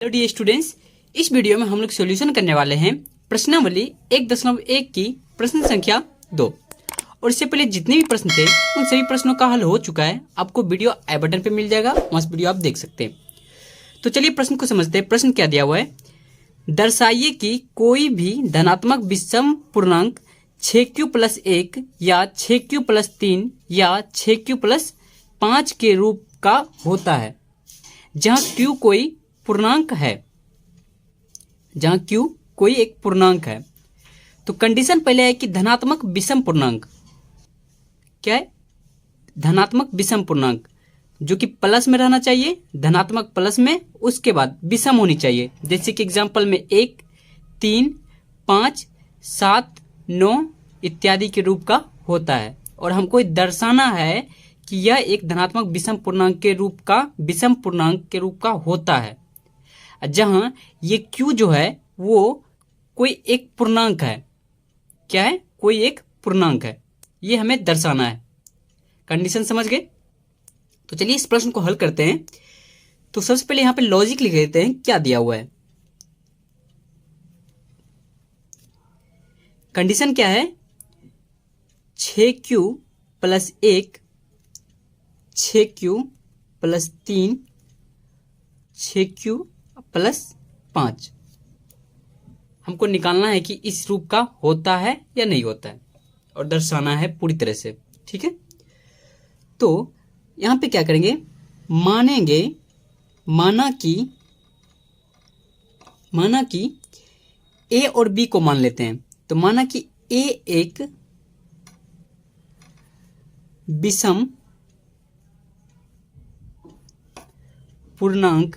Hello dear students, इस video में हम लोग सॉल्यूशन करने वाले हैं प्रश्नावली 1.1 की प्रश्न संख्या 2। और इससे पहले जितने भी प्रश्न थे उन सभी प्रश्नों का हल हो चुका है। आपको वीडियो आई बटन पे मिल जाएगा, वहां से वीडियो आप देख सकते हैं। तो चलिए प्रश्न को समझते हैं। प्रश्न क्या दिया हुआ है, दर्शाइए कि कोई भी धनात्मक विषम पूर्णांक 6q+1 या 6q+3 या 6q+5 के रूप का होता है जहां q कोई पूर्णांक है, जहां q कोई एक पूर्णांक है। तो कंडीशन पहले है कि धनात्मक विषम पूर्णांक क्या है, धनात्मक विषम पूर्णांक जो कि प्लस में रहना चाहिए, धनात्मक प्लस में, उसके बाद विषम होनी चाहिए। जैसे कि एग्जांपल में 1, 3, 5, 7, 9 इत्यादि के रूप का होता है। और हमको दर्शाना है कि यह एक धनात्मक विषम पूर्णांक के रूप का, विषम पूर्णांक के रूप का होता है, जहां ये q जो है वो कोई एक पूर्णांक है। क्या है? कोई एक पूर्णांक है, ये हमें दर्शाना है। कंडीशन समझ गए? तो चलिए इस प्रश्न को हल करते हैं। तो सबसे पहले यहां पे लॉजिक लिख देते हैं, क्या दिया हुआ है। कंडीशन क्या है, 6q+1, 6q+3, 6q+5 हमको निकालना है कि इस रूप का होता है या नहीं होता है, और दर्शाना है पूरी तरह से। ठीक है, तो यहां पे क्या करेंगे, मानेंगे, माना कि ए और बी को मान लेते हैं। तो माना कि ए एक विषम पूर्णांक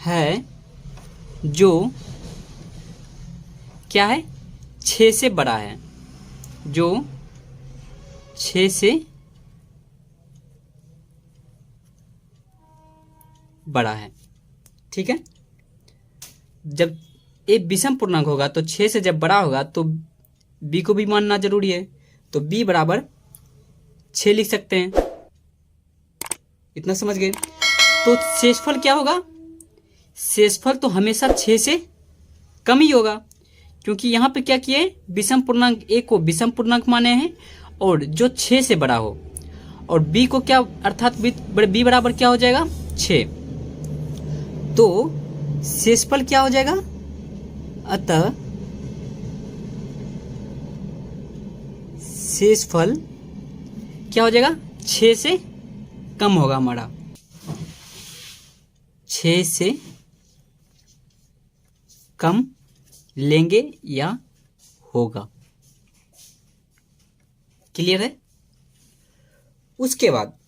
है जो क्या है, 6 से बड़ा है, जो 6 से बड़ा है। ठीक है, जब ए विषम पूर्णांक होगा तो 6 से जब बड़ा होगा तो बी को भी मानना जरूरी है। तो बी बराबर 6 लिख सकते हैं। इतना समझ गए? तो शेषफल क्या होगा, शेषफल तो हमेशा 6 से कम ही होगा, क्योंकि यहां पे क्या किए, विषम पूर्णांक ए को विषम पूर्णांक माने हैं और जो 6 से बड़ा हो, और बी को क्या, अर्थात बी बराबर क्या हो जाएगा, 6। तो शेषफल क्या हो जाएगा, अतः शेषफल क्या हो जाएगा, 6 से कम होगा हमारा, 6 से कम लेंगे या होगा। क्लियर है? उसके बाद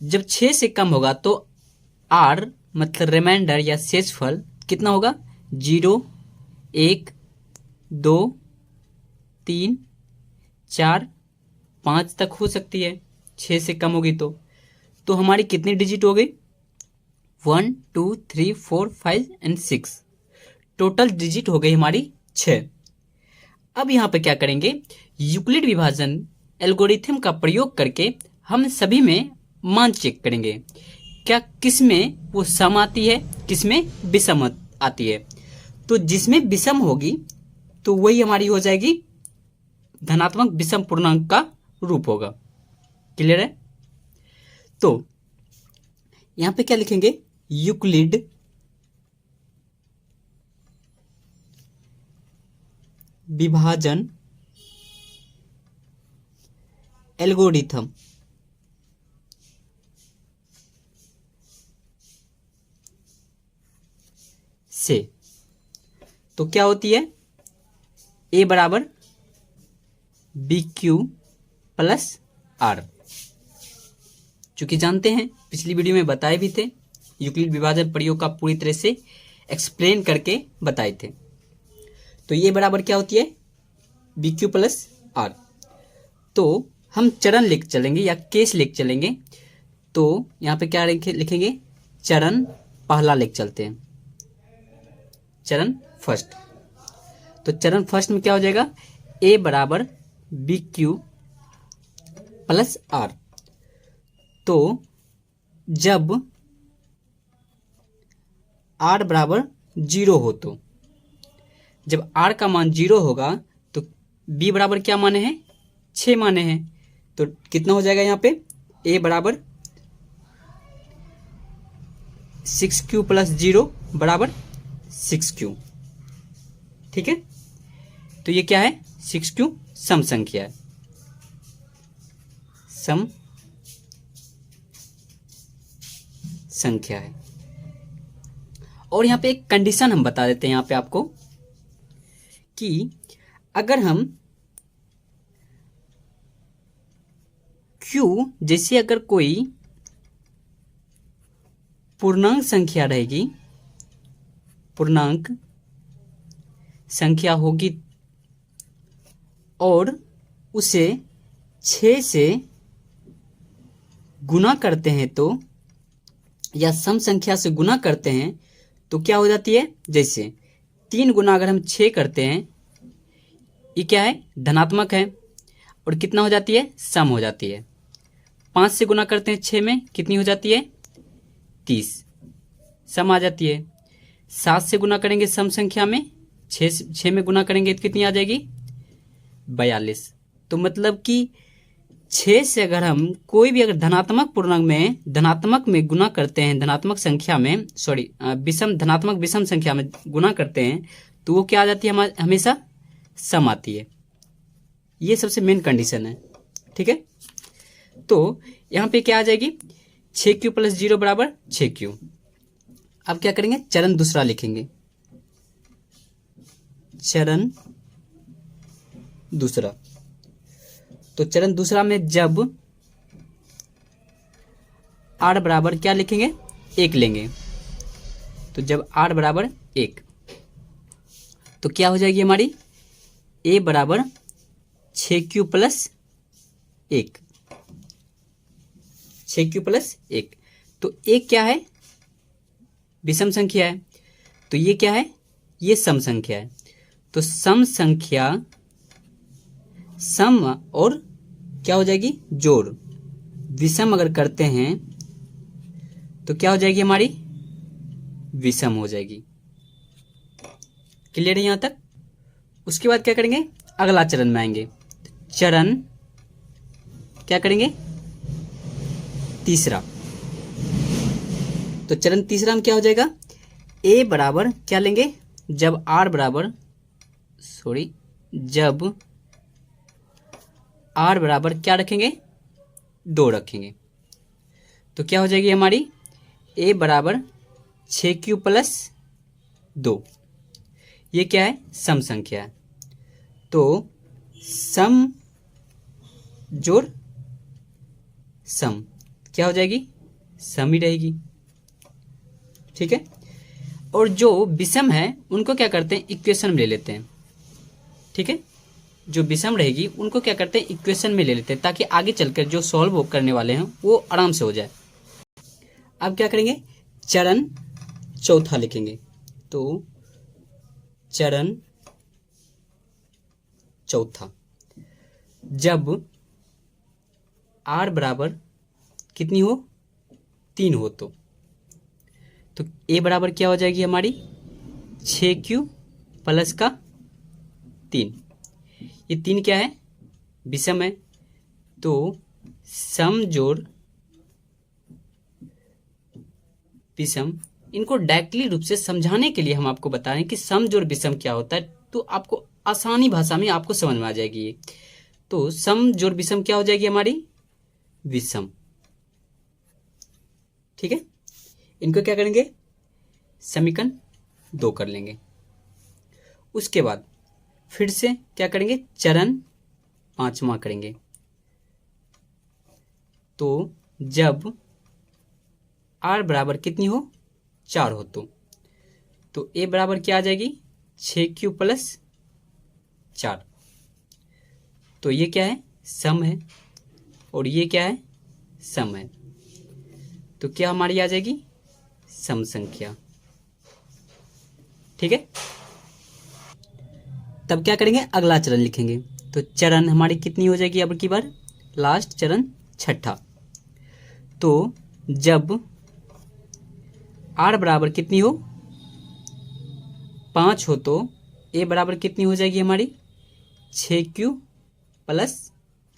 जब 6 से कम होगा तो आर मतलब रिमाइंडर या शेषफल कितना होगा, 0, 1, 2, 3, 4, 5 तक हो सकती है। 6 से कम होगी तो हमारी कितनी डिजिट हो गई, 1, 2, 3, 4, 5 एंड 6, टोटल डिजिट हो गई हमारी 6। अब यहां पे क्या करेंगे, यूक्लिड विभाजन एल्गोरिथम का प्रयोग करके हम सभी में मान चेक करेंगे, क्या किसमें वो सम आती है, किसमें विषम आती है। तो जिसमें विषम होगी तो वही हमारी हो जाएगी धनात्मक विषम पूर्णांक का रूप होगा। क्लियर है? तो यहां पे क्या लिखेंगे, यूक्लिड विभाजन एल्गोरिथम से तो क्या होती है, ए बराबर BQ+R, चूंकि जानते हैं, पिछली वीडियो में बताए भी थे, यूक्लिड विभाजन प्रयोग का पूरी तरह से एक्सप्लेन करके बताए थे। तो ये बराबर क्या होती है, BQ+R। तो हम चरण लिख चलेंगे या केस लिख चलेंगे। तो यहां पे क्या लिखेंगे, चरण पहला लिख चलते हैं, चरण फर्स्ट। तो चरण फर्स्ट में क्या हो जाएगा, ए बराबर BQ+R। तो जब r बराबर 0 हो तो, जब r का मान 0 होगा तो b बराबर क्या माने हैं, 6 माने हैं। तो कितना हो जाएगा यहाँ पे, a बराबर 6q प्लस 0 बराबर 6q। ठीक है, तो ये क्या है, 6q सम संख्या है, सम संख्या है। और यहाँ पे एक कंडीशन हम बता देते हैं यहाँ पे आपको कि अगर हम q, जैसे अगर कोई पूर्णांक संख्या रहेगी, पूर्णांक संख्या होगी और उसे 6 से गुना करते हैं तो, या सम संख्या से गुना करते हैं तो क्या हो जाती है, जैसे 3 गुना अगर हम 6 करते हैं, ये क्या है, धनात्मक है, और कितना हो जाती है, सम हो जाती है। 5 से गुना करते हैं 6 में, कितनी हो जाती है, 30, सम आ जाती है। 7 से गुना करेंगे सम संख्या में, 6 में गुना करेंगे तो कितनी आ जाएगी, 42। तो मतलब कि 6 से अगर हम कोई भी अगर धनात्मक पूर्णांक में, धनात्मक में गुना करते हैं, धनात्मक संख्या में, सॉरी विषम, धनात्मक विषम संख्या में गुना करते हैं तो वो क्या आ जाती है, हमेशा सम आती है। ये सबसे मेन कंडीशन है। ठीक है, तो यहाँ पे क्या आ जाएगी, 6q प्लस 0 बराबर 6q। अब क्या करेंगे, चरण दूसरा लिखेंगे, चरण दूसरा। तो चरण दूसरा में जब r बराबर क्या लिखेंगे, 1 लेंगे, तो जब r बराबर 1 तो क्या हो जाएगी हमारी, a बराबर 6q प्लस 1, 6q प्लस 1। तो एक क्या है, विषम संख्या है, तो ये क्या है, ये सम संख्या है। तो सम संख्या, सम और क्या हो जाएगी, जोड़, विषम अगर करते हैं तो क्या हो जाएगी हमारी, विषम हो जाएगी। क्लियर है यहां तक। उसके बाद क्या करेंगे, अगला चरण में आएंगे, चरण क्या करेंगे, तीसरा। तो चरण तीसरा में क्या हो जाएगा, a बराबर क्या लेंगे, जब r बराबर, सॉरी जब r बराबर क्या रखेंगे, 2 रखेंगे, तो क्या हो जाएगी हमारी, a बराबर 6q प्लस 2। ये क्या है, सम संख्या है। तो सम जोड़ सम क्या हो जाएगी, सम ही रहेगी। ठीक है, और जो विषम है उनको क्या करते हैं, इक्वेशन में ले लेते हैं। ठीक है, जो विषम रहेगी उनको क्या करते हैं, इक्वेशन में ले लेते हैं, ताकि आगे चलकर जो सॉल्व करने वाले हैं वो आराम से हो जाए। अब क्या करेंगे, चरण चौथा लिखेंगे। तो चरण चौथा, जब r बराबर कितनी हो, 3 हो तो a बराबर क्या हो जाएगी हमारी, 6q प्लस का 3। ये 3 क्या है, विषम है। तो सम जोड़ विषम, इनको डायरेक्टली रूप से समझाने के लिए हम आपको बता रहे हैं कि सम जोड़ विषम क्या होता है, तो आपको आसानी भाषा में आपको समझ में आ जाएगी ये। तो सम जोड़ विषम क्या हो जाएगी हमारी, विषम। ठीक है, इनको क्या करेंगे, समीकरण 2 कर लेंगे। उसके बाद फिर से क्या करेंगे, चरण 5वां करेंगे। तो जब r बराबर कितनी हो, 4 हो तो a बराबर क्या आ जाएगी, 6q प्लस 4। तो ये क्या है, सम है, और ये क्या है, सम है। तो क्या हमारी आ जाएगी, सम संख्या। ठीक है, तब क्या करेंगे, अगला चरण लिखेंगे। तो चरण हमारी कितनी हो जाएगी, अब की बार लास्ट चरण छठा। तो जब r बराबर कितनी हो, 5 हो तो a बराबर कितनी हो जाएगी हमारी 6q प्लस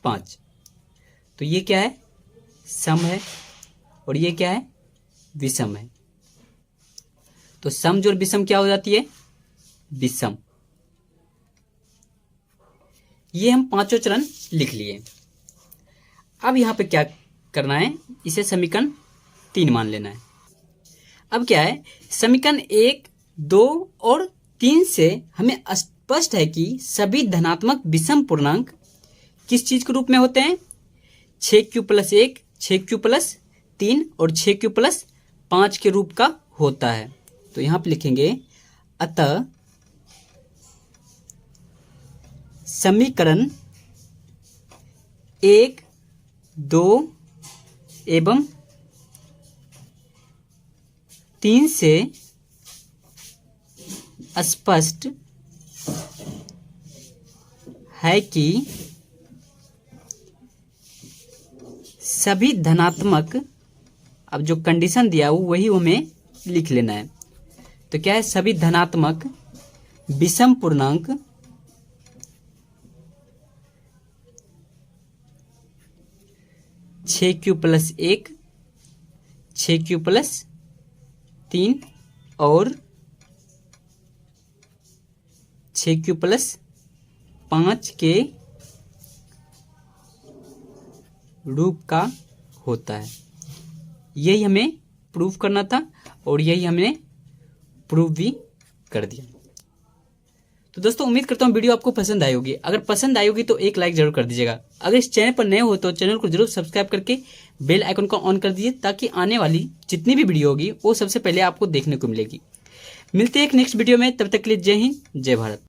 5। तो ये क्या है, सम है, और ये क्या है, विषम है। तो सम जोड़ विषम क्या हो जाती है, विषम। ये हम पांचों चरण लिख लिए। अब यहां पे क्या करना है, इसे समीकरण 3 मान लेना है। अब क्या है, समीकरण 1, 2 और 3 से हमें स्पष्ट है कि सभी धनात्मक विषम पूर्णांक किस चीज के रूप में होते हैं, 6q प्लस 1, 6q प्लस 3 और 6q प्लस 5 के रूप का होता है। तो यहां पे लिखेंगे अतः समीकरण 1, 2 एवं 3 से स्पष्ट है कि सभी धनात्मक, अब जो कंडीशन दिया हो वही हमें लिख लेना है। तो क्या है, सभी धनात्मक विषम पूर्णांक छः क्यू प्लस 1, 6q प्लस 3 और 6q प्लस 5 के रूप का होता है। यही हमें प्रूफ करना था और यही हमने प्रूफ भी कर दिया। तो दोस्तों उम्मीद करता हूँ वीडियो आपको पसंद आई होगी। अगर पसंद आई होगी तो एक लाइक जरूर कर दीजिएगा। अगर इस चैनल पर नए हो तो चैनल को जरूर सब्सक्राइब करके बेल आइकन को ऑन कर दीजिए, ताकि आने वाली जितनी भी वीडियो होगी वो सबसे पहले आपको देखने को मिलेगी। मिलते हैं एक नेक्स्ट वीडियो में, तब तक के लिए जय हिंद, जय भारत।